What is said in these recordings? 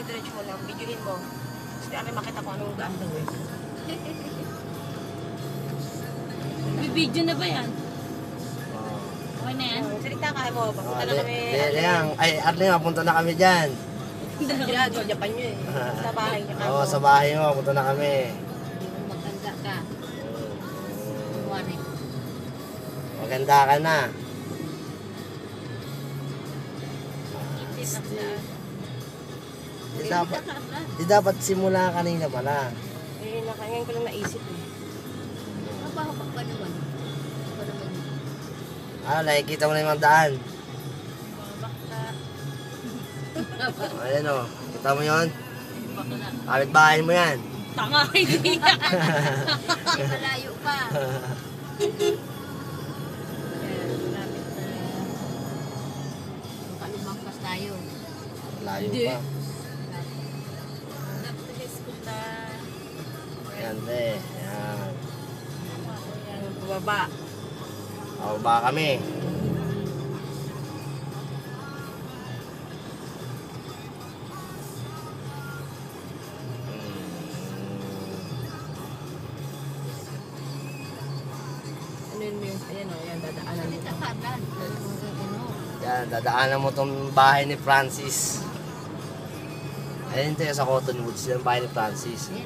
dire-diretso mo lang. Videoin mo. Kasi akin makita ko anong gaan daw eh. May video na ba yan? Okay na yan? Salita ka mo. Papunta na kami. Ay, Arlene, punta na kami dyan. Ginagawa, Japan nyo eh. Sa bahay niya ka. Oo, sa bahay mo, punta na kami. Hindi mo maganda ka. Kumari. Maganda ka na. Di dapat simula kanina pala. Eh, ngayon ko lang naisip eh. Mabaho pa ba naman? Nakikita mo na yung mga daan. Ayan o, kita mo yun? Kapit-bahay mo yan. Tanga, hindi yan. Malayo pa. Lumangkas tayo. Layo pa. Ayan, te. Ayan. Bumaba. Pababa kami. Ano yun mo yung, ayan o, ayan, dadaanan mo. Yan, dadaanan mo tong bahay ni Francis. Ayan tayo sa Cottonwoods, yan bahay ni Francis. Ito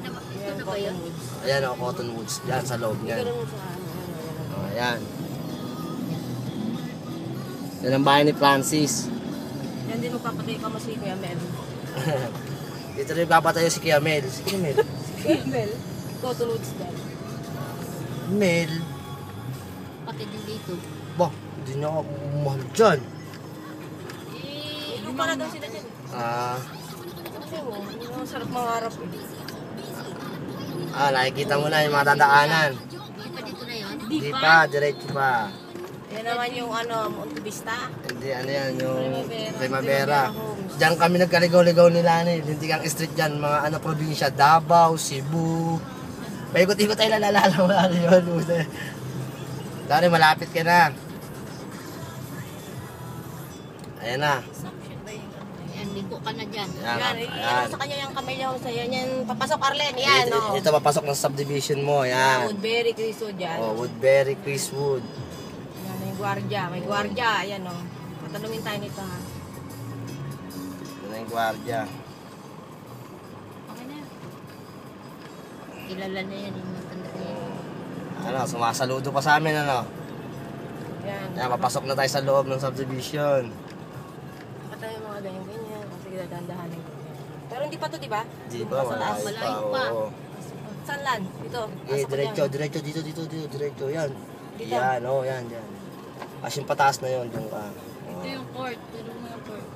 na ba yun? Ayan o, Cottonwoods, yan sa loob niyan. Ganun sa ano, O, ayan. Yan ang bahay ni Francis. yan din magpapatay ka mo si Kuya Mel. Dito rin papatayo si Kuya Mel. Si Kuya Mel. Kuya Mel? Cottonwoods din. Mel. Pati din dito. Bah, hindi niya ako mahal dyan. Lupa na daw sila dyan. Kasi mo, hindi naman sarap mangarap eh. Nakikita mo na yung mga dadaanan. Di pa dito na yun? Hindi pa, diretso pa. Yan naman yung ano, Monte Vista. Hindi, ano yan, yung Primavera. Primavera. Homes. Diyan kami nagkaligaw-ligaw nila, hindi kang street dyan, mga ano, probinsya, Davao, Cebu. Paikot-ikot tayo lalala mo na yun. Dari, malapit ka na. Ayan na. Ayan, liko ka na dyan. Yan, yan sa kanya yung kamay niya sa yan. Papasok Arlen, yan o. Ito papasok ng subdivision mo, yan. Woodbury, Criso dyan. Oh, Woodbury, Chriswood. Yan, may gwardiya, ayan o. Patanungin tayo nito ha. Yan ang gwardiya. Okay na. Kilala na yan yung matanda na yan. Ano, sumasaludo pa sa amin, ano. Yan. Yan, papasok na tayo sa loob ng subdivision. Nakatayo yung mga ganyan-ganyan. Kasi dahan-dahanin ko. Pero hindi pa to, di ba? Di ba, Sa taas. malayo pa. oo. Saan lan? Dito. Pasok Diretso, dyan. diretso, dito, diretso, yan. Dito? Yan, oh, yan. As yung pataas na yun, doon ka. Ito yung court. Pero mga court.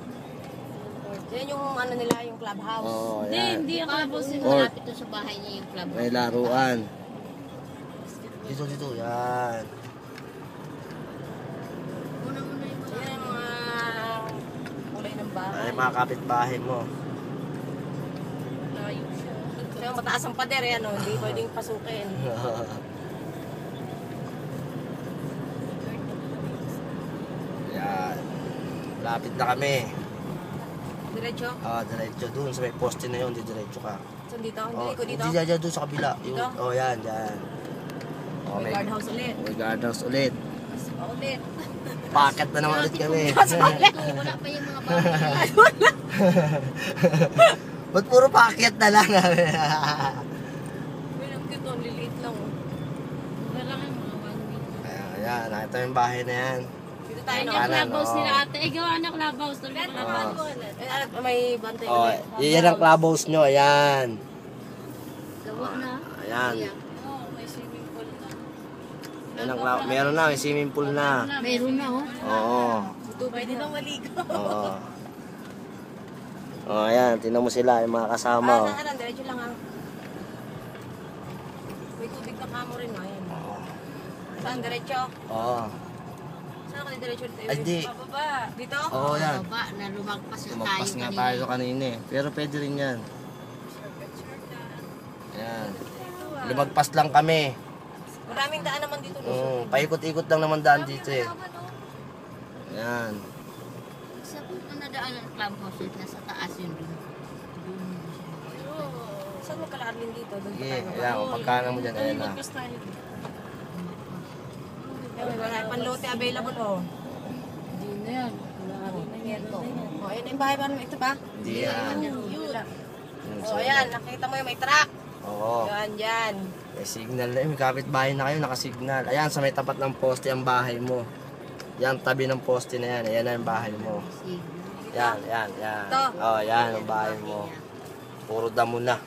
Yan yung ano nila, yung clubhouse. Oo, Hindi, yan. hindi ako labos yung Court. malapit doon sa bahay niya yung club. May laruan. Dito, yan. Muna yung mga... Yan yung mga kulay ng bahay. Ay, mga kapitbahay mo. Layo siya. Kaya mataas ang pader, yan o. Hindi pwedeng pasukin. Yan. Lapit na kami. Diretso? Diretso. Doon sa may poste na yun, diretso ka. Saan dito? Hindi ko dito. Hindi dyan, doon sa kabila. Dito? Yan, dyan. May guardhouse ulit. May guardhouse ulit. Ulit. Packet na naman ulit kami. Wala pa yung mga bahay. Ba't puro packet na lang? May lang cute, liliit lang. Wala lang mga 1 week. Ayan, nakita yung bahay na yan. Dito tayo Ayun no? yung Kanan, clubhouse oo. nila ate. Gawa na clubhouse. May bantay Oh, ulit. yan ang clubhouse nyo, ayan. Gawa na. Ayan. Oo, may swimming pool na. Yan ang meron na, may swimming pool na. Mayroon na oh. Oo. Pwede nang maligo. Oo. Oh, ayan, tingnan mo sila, yung mga kasama. Oh. Saan? Diretso lang ha. May tubig na kamo rin. Ayan. Saan? Diretso? Oo. Saan ako diretso? Ay, di. Pababa. Dito? Oo, yan. Baba na lumagpas na Lumagpas tayo nga kanina. tayo kanina eh. Pero pwede rin yan. Ayan. Lumagpas lang kami. Maraming daan naman dito. Paikot-ikot lang naman daan dito eh. Ayan. Sa punta na daan ng clubhouse yun, nasa taas yun dun. Dun Arlene dito. Doon pa Sige, tayo. ayan, kung pagkana mo dyan, ayan na. Magkas tayo. May wala panlote available oh. Hindi na yan. Wala na yan. Oh, ayun yung bahay parang ito ba? Hindi yan. Oh, ayan, nakita mo yung may truck. Oo. Yan, yan. May signal na may kapitbahay na kayo, nakasignal. Ayan, sa may tapat ng poste ang bahay mo. Yan, tabi ng poste na yan. Ayan na yung bahay mo. Yan, yan, yan. Ito. Oh, yan ang bahay mo. Puro damo na.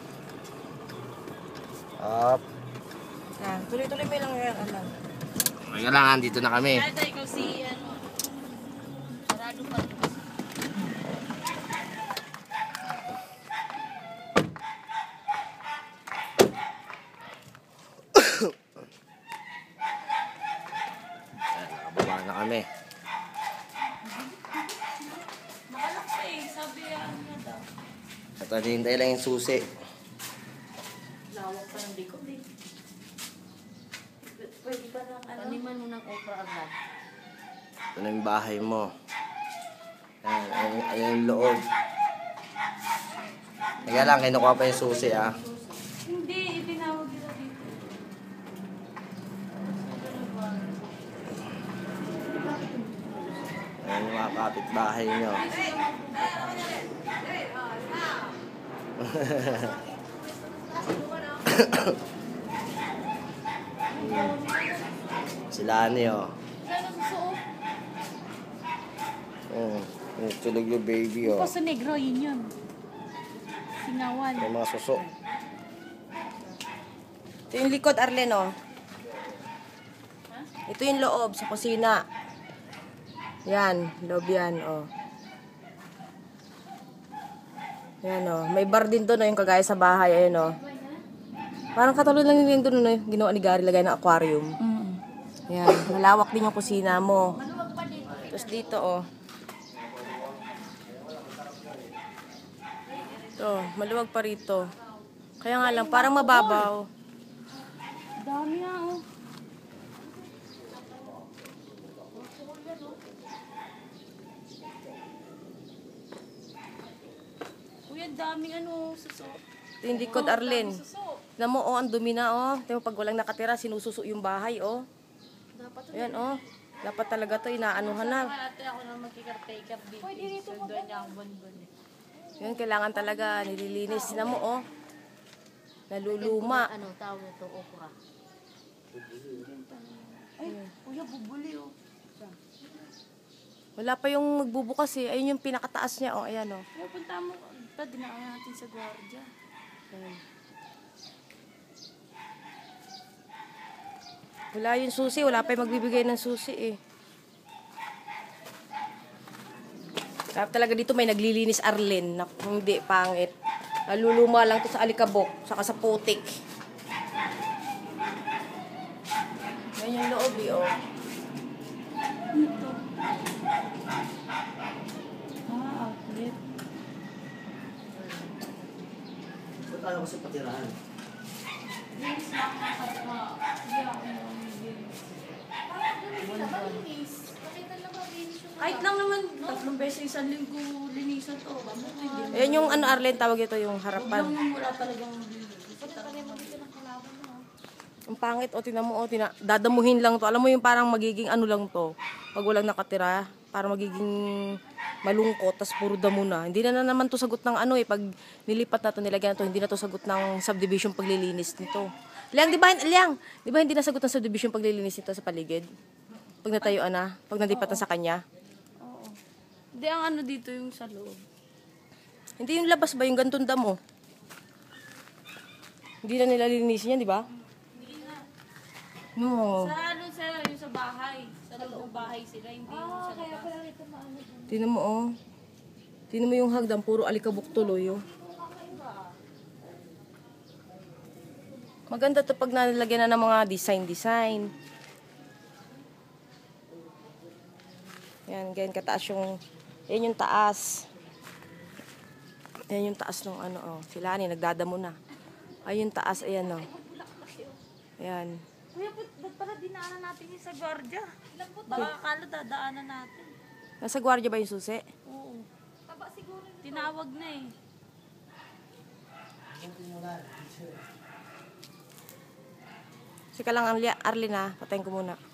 Up. Yan, tuloy-tuloy mo lang yan, alam. Kailangan, dito na kami. Kaya tayo kasi, ano, sarado pa. Ayan, nakababa na kami. Makalak pa eh, sabi niya daw. At hintay lang yung susi. Lawak pa ng likod eh. Pwede pa ng ano? Taniman mo ng okra agad. Ito na yung bahay mo. Ayan, ayan yung loob. Kaya lang, kinukuha pa yung susi ah. Hindi, itinawag nila dito. Ayan yung mga kapitbahay nyo. Sila ni oh. Kaya susuot. Tulog yung baby oh. Sa negro, yun yun. Singawan. May mga suso. Ito yung likod, Arlene, oh. Ito yung loob sa kusina. Yan, loob yan, oh. Yan, oh. May bar din doon, oh, yung kagaya sa bahay, ayun, oh. Parang katulad lang yung doon, oh, ginawa ni Gary, lagay ng aquarium. Yan, malawak din yung kusina mo. Tapos dito, oh. Ito, maluwag pa rito. Kaya nga lang, parang mababaw. Dami nga, oh. Kuya, daming ano, susuot. Ito yung likod, Arlene. Tignan mo, oh, ang dumi na, oh. Tignan mo, pag walang nakatira, sinususo yung bahay, oh. Ayan, oh. Dapat talaga to, inaanuhan na. Ate, ako na magkikartaker dito. Pwede dito pa ba? Niya ang bonbon eh. Yan, kailangan talaga, nililinis. Tignan mo, oh. Naluluma. Ano, tawag ito, okra. Ay, kuya, bubuli oh. Wala pa yung magbubukas, eh. Ayun yung pinakataas niya, oh. Ayan, oh. Kaya punta mo, dinaan natin sa gwardiya. Ayan. Wala yung susi. Wala pa yung magbibigay ng susi, eh. Kaya talaga dito may naglilinis, Arlene. Na hindi, pangit. Naluluma lang to sa alikabok, saka sa putik. Yan yung loob, eh, oh. Ito. Outlet. Ba't ayaw kasi patirahan? Linis lang ang kapwa. Hindi ako nilinis. Kahit lang naman, 3 beses isang linggo linisan to. Ayan yung ano, Arlene, tawag ito yung Huwag harapan. lang yung wala talagang maglilinis. Ang pangit, o, tinan mo, o, dadamuhin lang to. Alam mo yung parang magiging ano lang to. Pag walang nakatira, parang magiging malungkot, tas puro damo na. Hindi na naman to sagot ng ano eh. Pag nilipat na to, nilagyan na to, hindi na to sagot ng subdivision paglilinis nito. Liang, di ba hindi na sagot ng subdivision paglilinis nito sa paligid? Pag natayuan na, pag nalipat na sa kanya. Oo. Hindi, ang ano dito yung sa loob. Hindi yung labas ba, yung gantong damo? Hindi na nila lilinisin yan, di ba? No. Sa ano sila, yung sa bahay. Sa loob ng bahay sila, hindi yung sa labas. Tingnan mo, oh. Tingnan mo yung hagdan, puro alikabok tuloy, oh. Maganda to pag nalagyan na ng mga design. Yan, ganyan kataas yung, yan yung taas. Yan yung taas ng ano, oh. Sila ni, nagdadamo na. Ay, yung taas, ayan, oh. Ayan. Kuya, ba't pala dinaanan natin yung sa gwardiya? Baka akala dadaanan natin. Nasa gwardiya ba yung susi? Oo. Taba siguro. Tinawag na eh. Sika lang, Arlene, patayin ko muna.